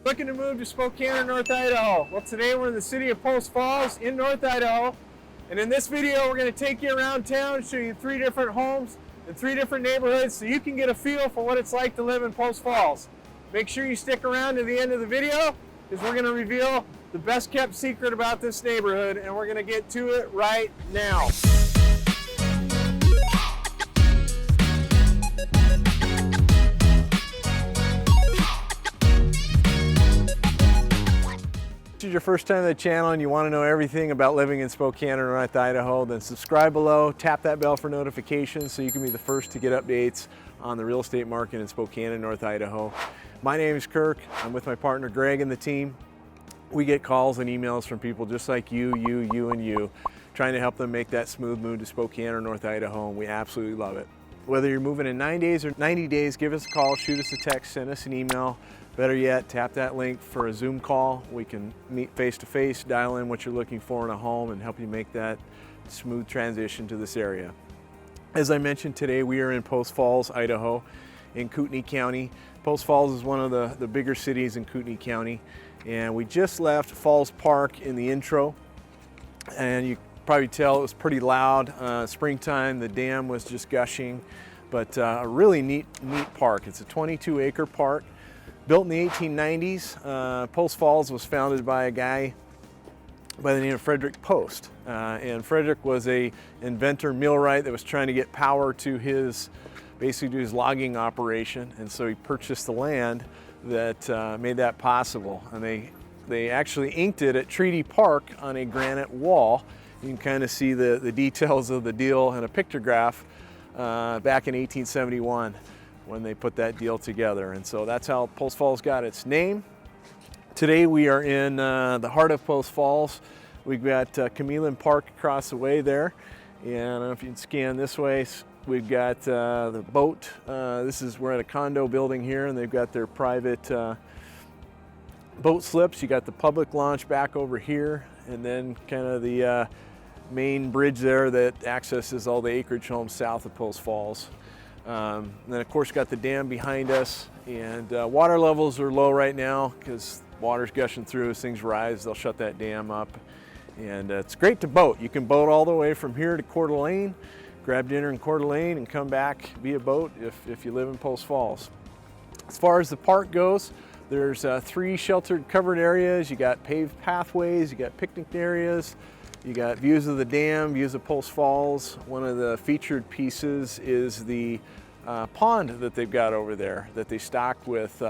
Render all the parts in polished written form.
Looking to move to Spokane or North Idaho? Well, today we're in the city of Post Falls in North Idaho. And in this video, we're going to take you around town, show you 3 different homes in 3 different neighborhoods so you can get a feel for what it's like to live in Post Falls. Make sure you stick around to the end of the video because we're going to reveal the best kept secret about this neighborhood, and we're going to get to it right now. If this is your first time on the channel and you want to know everything about living in Spokane or North Idaho, then subscribe below, tap that bell for notifications so you can be the first to get updates on the real estate market in Spokane and North Idaho. My name is Kirk. I'm with my partner Greg and the team. We get calls and emails from people just like you, and you, trying to help them make that smooth move to Spokane or North Idaho, and we absolutely love it. Whether you're moving in 9 days or 90 days, give us a call, shoot us a text, send us an email. Better yet, tap that link for a Zoom call. We can meet face-to-face, dial in what you're looking for in a home, and help you make that smooth transition to this area. As I mentioned, today we are in Post Falls, Idaho, in Kootenai County. Post Falls is one of the bigger cities in Kootenai County, and we just left Falls Park in the intro, and you probably tell it was pretty loud. Springtime, the dam was just gushing, but a really neat park. It's a 22-acre park. Built in the 1890s, Post Falls was founded by a guy by the name of Frederick Post. And Frederick was a inventor millwright that was trying to get power to his, basically to his logging operation. And so he purchased the land that made that possible. And they actually inked it at Treaty Park on a granite wall. You can kind of see the details of the deal in a pictograph back in 1871. When they put that deal together. And so that's how Post Falls got its name. Today we are in the heart of Post Falls. We've got Camelin Park across the way there. And I don't know if you can scan this way. We've got the boat. We're at a condo building here, and they've got their private boat slips. You got the public launch back over here, and then kind of the main bridge there that accesses all the acreage homes south of Post Falls. And then of course got the dam behind us, and water levels are low right now because water's gushing through. As things rise, they'll shut that dam up, and it's great to boat. You can boat all the way from here to Coeur d'Alene, grab dinner in Coeur d'Alene, and come back via boat if you live in Post Falls. As far as the park goes, there's 3 sheltered covered areas. You got paved pathways, you got picnic areas, you got views of the dam, views of Post Falls. One of the featured pieces is the pond that they've got over there that they stock with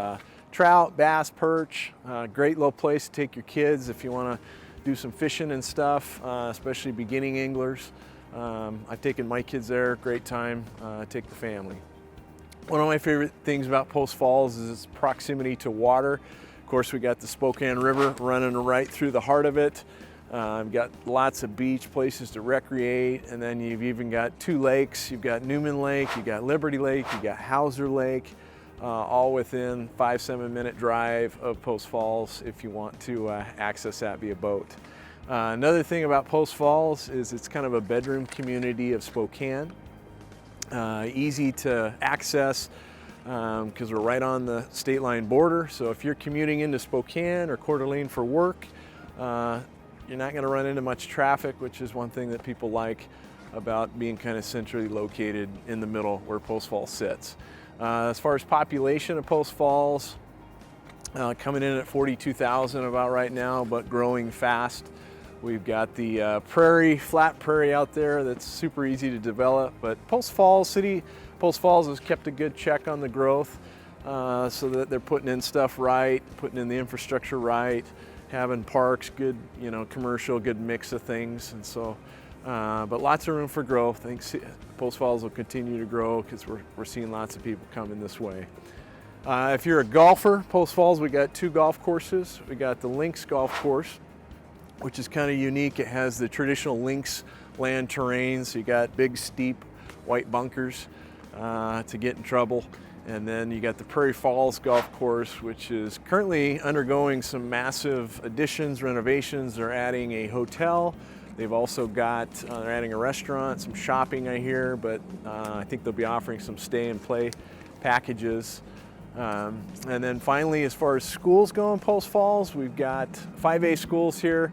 trout, bass, perch. Great little place to take your kids if you want to do some fishing and stuff, especially beginning anglers. I've taken my kids there, great time, take the family. One of my favorite things about Post Falls is its proximity to water. Of course, we got the Spokane River running right through the heart of it. You've got lots of beach places to recreate, and then you've even got 2 lakes. You've got Newman Lake, you've got Liberty Lake, you've got Hauser Lake, all within 5-7 minute drive of Post Falls if you want to access that via boat. Another thing about Post Falls is it's kind of a bedroom community of Spokane. Easy to access because we're right on the state line border. So if you're commuting into Spokane or Coeur d'Alene for work, you're not going to run into much traffic, which is one thing that people like about being kind of centrally located in the middle where Post Falls sits. As far as population of Post Falls, coming in at 42,000 about right now, but growing fast. We've got the flat prairie out there that's super easy to develop, but Post Falls has kept a good check on the growth so that they're putting in stuff right, putting in the infrastructure right, having parks, good, commercial, good mix of things. And so, but lots of room for growth. I think Post Falls will continue to grow because we're seeing lots of people coming this way. If you're a golfer, Post Falls, we got 2 golf courses. We got the Links Golf Course, which is kind of unique. It has the traditional links land terrain, so you got big, steep, white bunkers to get in trouble. And then you got the Prairie Falls Golf Course, which is currently undergoing some massive additions, renovations. They're adding a hotel. They've also got, they're adding a restaurant, some shopping I hear, but I think they'll be offering some stay and play packages. And then finally, as far as schools go in Post Falls, we've got 5A schools here.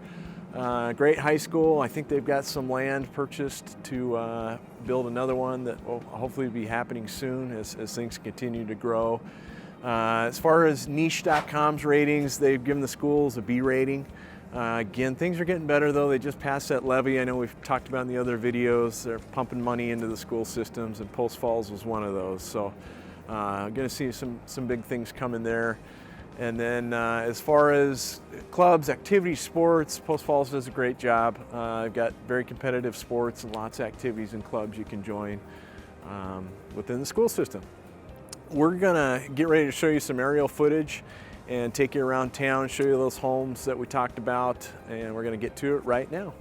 Great high school. I think they've got some land purchased to build another one that will hopefully be happening soon as things continue to grow. As far as niche.com's ratings, they've given the schools a B rating. Again, things are getting better though. They just passed that levy. I know we've talked about in the other videos. They're pumping money into the school systems, and Post Falls was one of those. So going to see some big things coming there. And then as far as clubs, activities, sports, Post Falls does a great job. I've got very competitive sports and lots of activities and clubs you can join within the school system. We're gonna get ready to show you some aerial footage and take you around town, show you those homes that we talked about, and we're gonna get to it right now.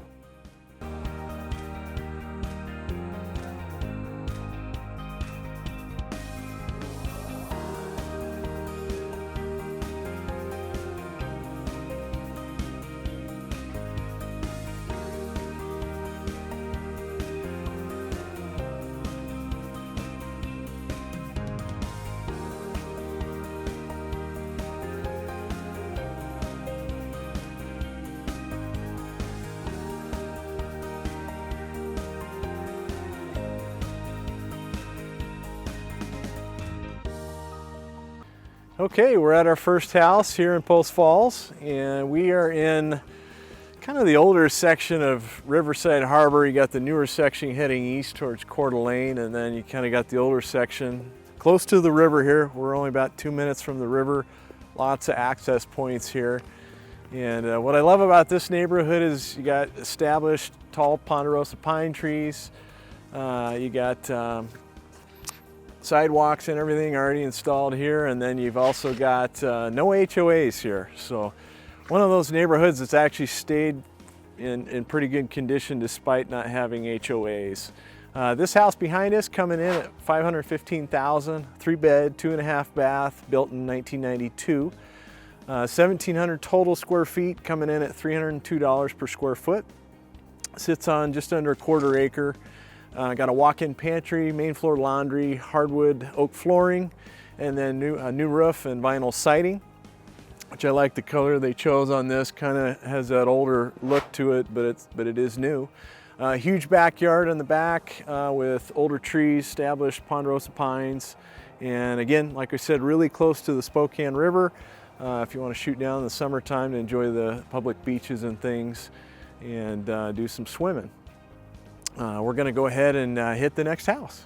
Okay, we're at our first house here in Post Falls, and we are in kind of the older section of Riverside Harbor. You got the newer section heading east towards Coeur d'Alene, and then you kind of got the older section close to the river here. We're only about 2 minutes from the river. Lots of access points here. And what I love about this neighborhood is you got established tall ponderosa pine trees. You got sidewalks and everything already installed here, and then you've also got no HOAs here. So one of those neighborhoods that's actually stayed in pretty good condition despite not having HOAs. This house behind us coming in at $515,000, 3-bed, 2.5 bath, built in 1992. 1,700 total square feet, coming in at $302 per square foot. Sits on just under a 1/4 acre. Got a walk-in pantry, main floor laundry, hardwood oak flooring, and then a new roof and vinyl siding, which I like the color they chose on this. Kind of has that older look to it, but it is new. Huge backyard in the back with older trees, established ponderosa pines, and again, like I said, really close to the Spokane River. If you want to shoot down in the summertime to enjoy the public beaches and things, and do some swimming. We're going to go ahead and hit the next house.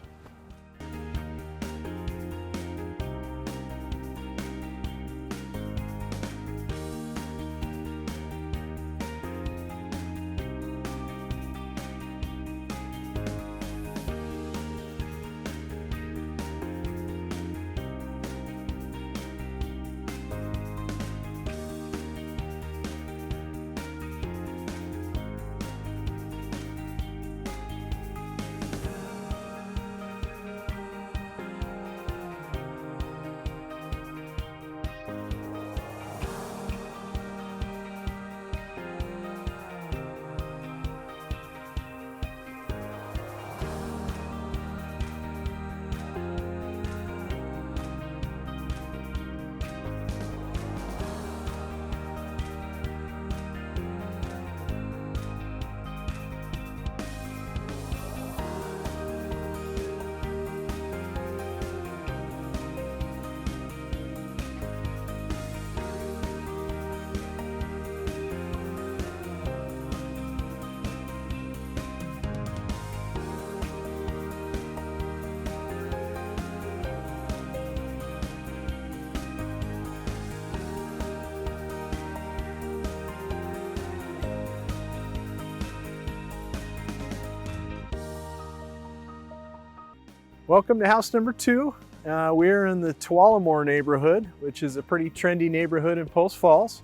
Welcome to house number 2. We're in the Tualamoore neighborhood, which is a pretty trendy neighborhood in Post Falls.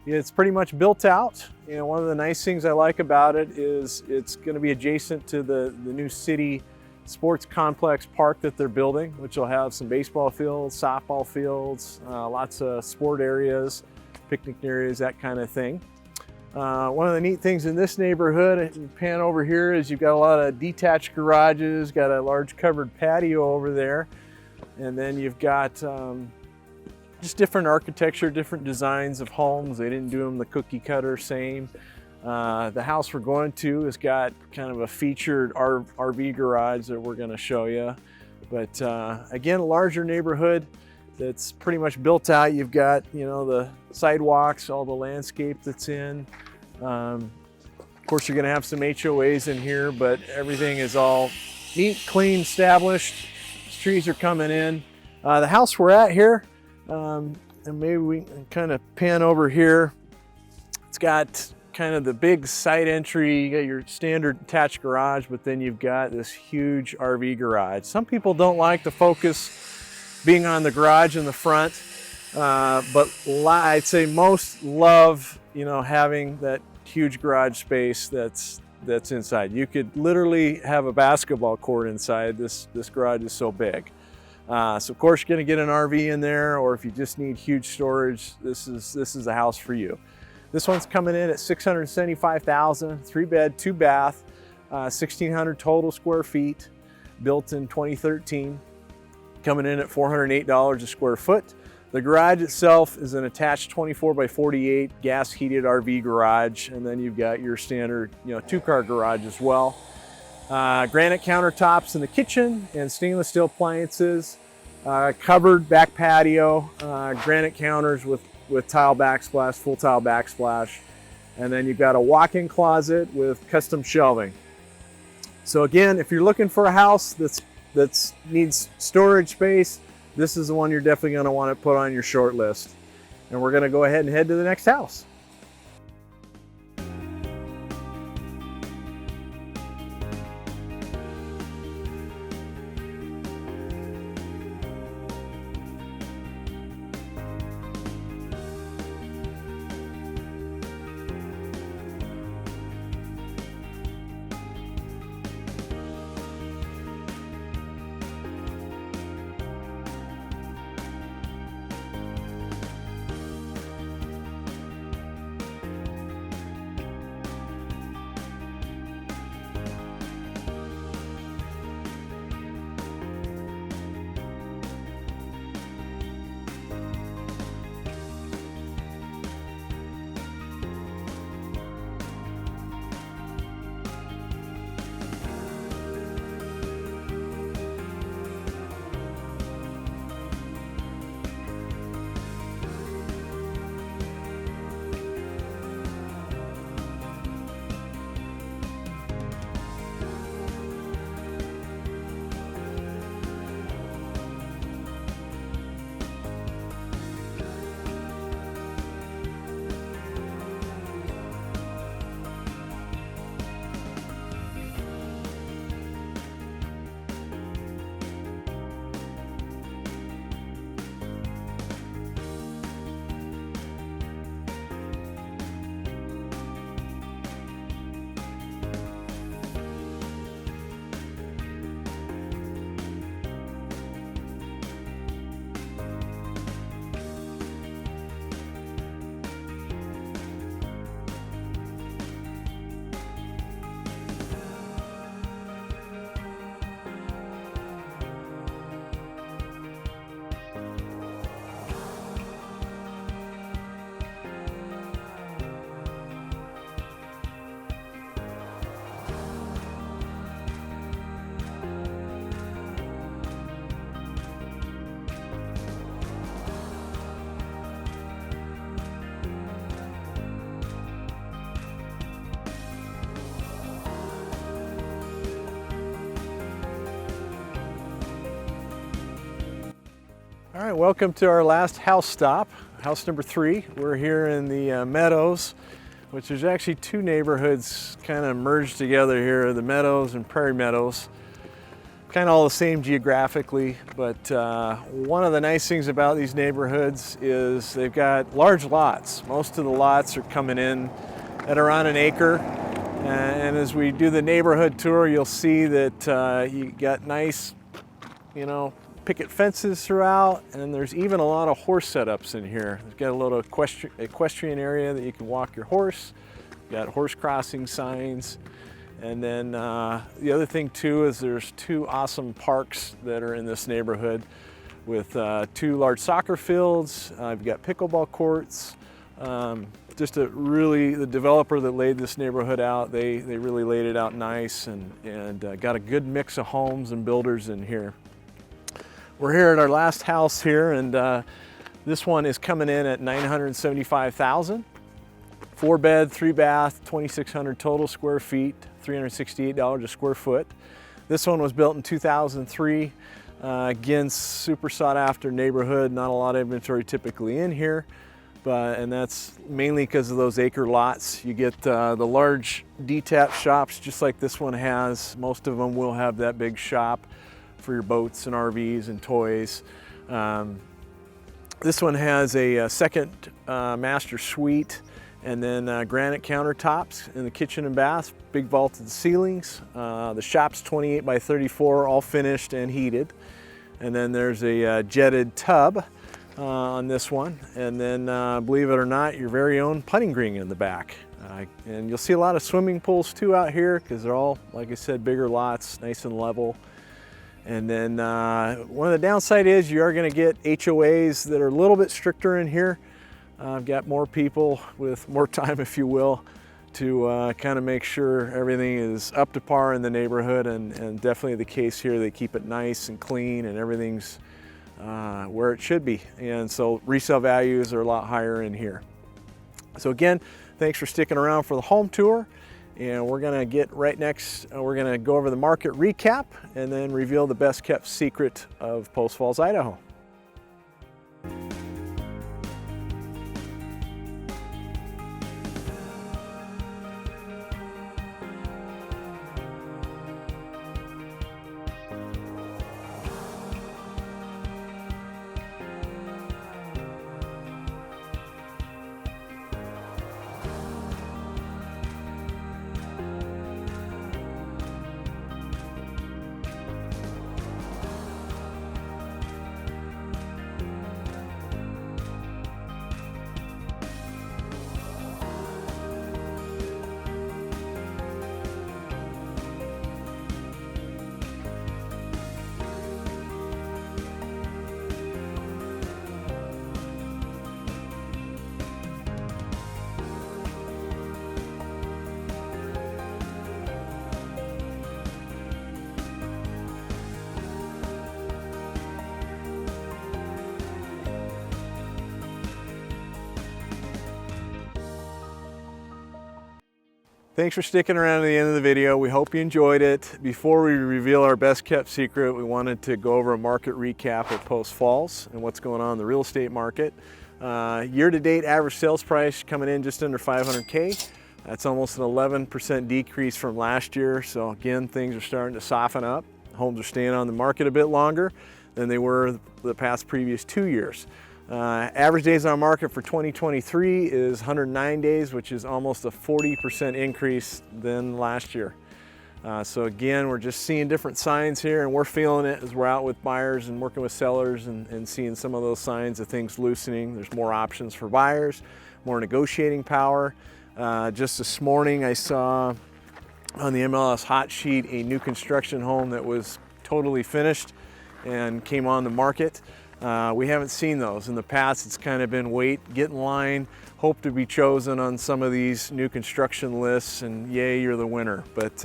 It's pretty much built out. You know, one of the nice things I like about it is it's going to be adjacent to the new city sports complex park that they're building, which will have some baseball fields, softball fields, lots of sport areas, picnic areas, that kind of thing. One of the neat things in this neighborhood, if you pan over here, is you've got a lot of detached garages, got a large covered patio over there, and then you've got just different architecture, different designs of homes. They didn't do them the cookie cutter same. The house we're going to has got kind of a featured RV garage that we're going to show you. But again, a larger neighborhood that's pretty much built out. You've got, you know, the sidewalks, all the landscape that's in. Of course, you're going to have some HOAs in here, but everything is all neat, clean, established. Trees are coming in. The house we're at here, and maybe we can kind of pan over here. It's got kind of the big side entry. You got your standard attached garage, but then you've got this huge RV garage. Some people don't like the focus being on the garage in the front, but I'd say most love, you know, having that huge garage space that's inside. You could literally have a basketball court inside. This garage is so big. So of course you're going to get an RV in there, or if you just need huge storage, this is a house for you. This one's coming in at $675,000, 3-bed, 2-bath, 1,600 total square feet, built in 2013, coming in at $408 a square foot. The garage itself is an attached 24 by 48 gas heated RV garage, and then you've got your standard, you know, 2-car garage as well. Granite countertops in the kitchen and stainless steel appliances, covered back patio, granite counters with tile backsplash, full tile backsplash, and then you've got a walk-in closet with custom shelving. So again, if you're looking for a house that needs storage space, this is the one you're definitely going to want to put on your short list. And we're going to go ahead and head to the next house. All right, welcome to our last house stop, house number 3. We're here in the Meadows, which is actually 2 neighborhoods kind of merged together here, the Meadows and Prairie Meadows. Kind of all the same geographically, but one of the nice things about these neighborhoods is they've got large lots. Most of the lots are coming in at around an acre. And as we do the neighborhood tour, you'll see that you got nice, you know, picket fences throughout, and there's even a lot of horse setups in here. We've got a little equestrian area that you can walk your horse. You've got horse crossing signs. And then the other thing too is there's 2 awesome parks that are in this neighborhood. with 2 large soccer fields. You've got pickleball courts. Just the developer that laid this neighborhood out, they really laid it out nice, and got a good mix of homes and builders in here. We're here at our last house here, and this one is coming in at $975,000. 4-bed, 3-bath, 2,600 total square feet, $368 a square foot. This one was built in 2003. Again, super sought after neighborhood, not a lot of inventory typically in here, and that's mainly because of those acre lots. You get the large detached shops just like this one has. Most of them will have that big shop for your boats and RVs and toys. This one has a second master suite, and then granite countertops in the kitchen and bath, big vaulted ceilings. The shop's 28 by 34, all finished and heated. And then there's a jetted tub on this one. And then, believe it or not, your very own putting green in the back. And you'll see a lot of swimming pools too out here, because they're all, like I said, bigger lots, nice and level. And then one of the downside is you are going to get HOAs that are a little bit stricter in here. I've got more people with more time, if you will, to kind of make sure everything is up to par in the neighborhood, and definitely the case here. They keep it nice and clean, and everything's where it should be. And so resale values are a lot higher in here. So again, thanks for sticking around for the home tour. And we're gonna get right next, we're gonna go over the market recap and then reveal the best kept secret of Post Falls, Idaho. Thanks for sticking around to the end of the video. We hope you enjoyed it. Before we reveal our best kept secret, we wanted to go over a market recap at Post Falls and what's going on in the real estate market. Year-to-date average sales price coming in just under $500K. That's almost an 11% decrease from last year. So again, things are starting to soften up. Homes are staying on the market a bit longer than they were the past previous 2 years. Average days on market for 2023 is 109 days, which is almost a 40% increase than last year. So again, we're just seeing different signs here, and we're feeling it as we're out with buyers and working with sellers and seeing some of those signs of things loosening. There's more options for buyers, more negotiating power. Just this morning I saw on the MLS hot sheet a new construction home that was totally finished and came on the market. We haven't seen those. In the past, it's kind of been wait, get in line, hope to be chosen on some of these new construction lists, and yay, you're the winner. But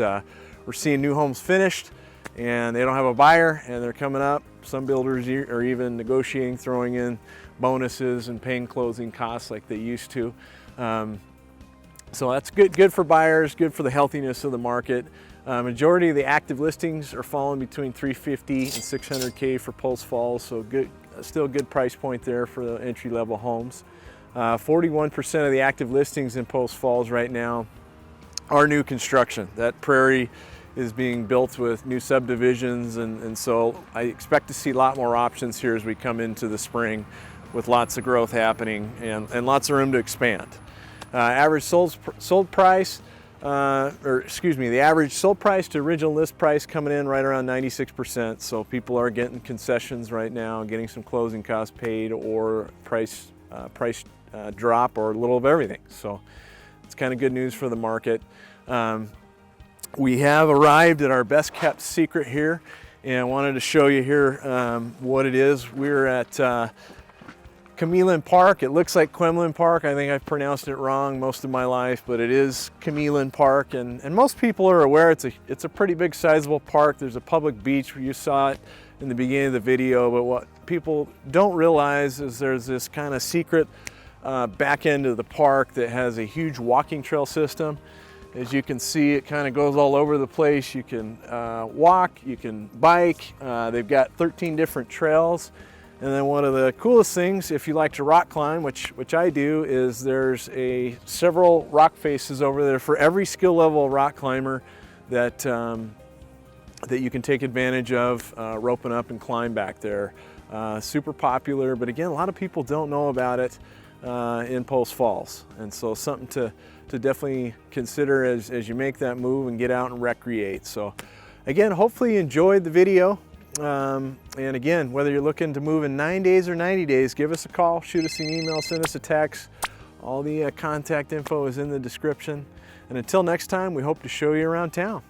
we're seeing new homes finished, and they don't have a buyer, and they're coming up. Some builders are even negotiating, throwing in bonuses and paying closing costs like they used to. So that's good for buyers, good for the healthiness of the market. Majority of the active listings are falling between $350 and $600K for Post Falls, so still a good price point there for the entry-level homes. 41% of the active listings in Post Falls right now are new construction. That prairie is being built with new subdivisions, and so I expect to see a lot more options here as we come into the spring with lots of growth happening and lots of room to expand. Average sold price, the average sold price to original list price coming in right around 96%. So people are getting concessions right now, getting some closing costs paid, or price drop, or a little of everything. So it's kind of good news for the market. We have arrived at our best kept secret here, and I wanted to show you here what it is. We're at Camillin Park. It looks like Quemlin Park. I think I've pronounced it wrong most of my life, but it is Camillin Park, and most people are aware it's a pretty big sizable park. There's a public beach where you saw it in the beginning of the video, but what people don't realize is there's this kind of secret back end of the park that has a huge walking trail system. As you can see, it kind of goes all over the place. You can walk, you can bike. They've got 13 different trails. And then one of the coolest things, if you like to rock climb, which I do, is there's several rock faces over there for every skill level rock climber that you can take advantage of roping up and climb back there. Super popular, but again, a lot of people don't know about it in Post Falls, and so something to definitely consider as you make that move and get out and recreate. So again, hopefully you enjoyed the video. And again, whether you're looking to move in 9 days or 90 days, give us a call, shoot us an email, send us a text. All the contact info is in the description. And until next time, we hope to show you around town.